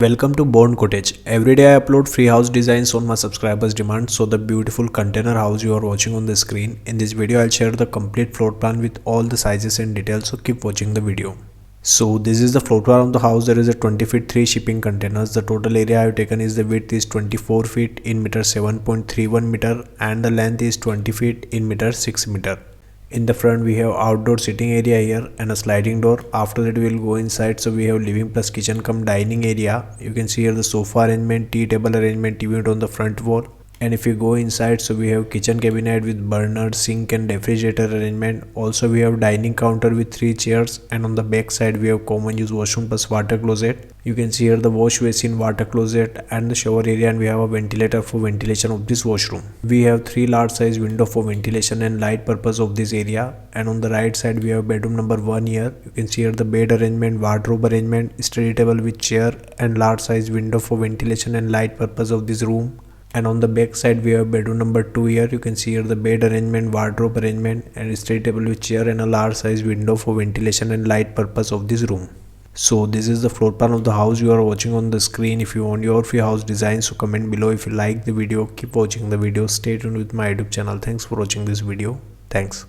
Welcome to Born Cottage. Every day I upload free house designs on my subscribers' demand. So the beautiful container house you are watching on the screen. In this video I'll share the complete floor plan with all the sizes and details, so keep watching the video. So this is the floor plan of the house. There is a 20 feet 3 shipping containers. The total area I have taken is the width is 24 feet in meter 7.31 meter and the length is 20 feet in meter 6 meter. In the front we have outdoor sitting area here and a sliding door. After that we will go inside. So we have living plus kitchen cum dining area. You can see here the sofa arrangement, tea table arrangement, TV unit on the front wall. And if you go inside, so we have kitchen cabinet with burner, sink and refrigerator arrangement. Also we have dining counter with 3 chairs, and on the back side we have common use washroom plus water closet. You can see here the wash basin, water closet and the shower area, and we have a ventilator for ventilation of this washroom. We have 3 large size window for ventilation and light purpose of this area. And on the right side we have bedroom number 1 here. You can see here the bed arrangement, wardrobe arrangement, study table with chair and large size window for ventilation and light purpose of this room. And on the back side we have bedroom number 2 here. You can see here the bed arrangement, wardrobe arrangement and study table with chair and a large size window for ventilation and light purpose of this room. So this is the floor plan of the house you are watching on the screen. If you want your free house design, so comment below. If you like the video, keep watching the video. Stay tuned with my YouTube channel. Thanks for watching this video. Thanks.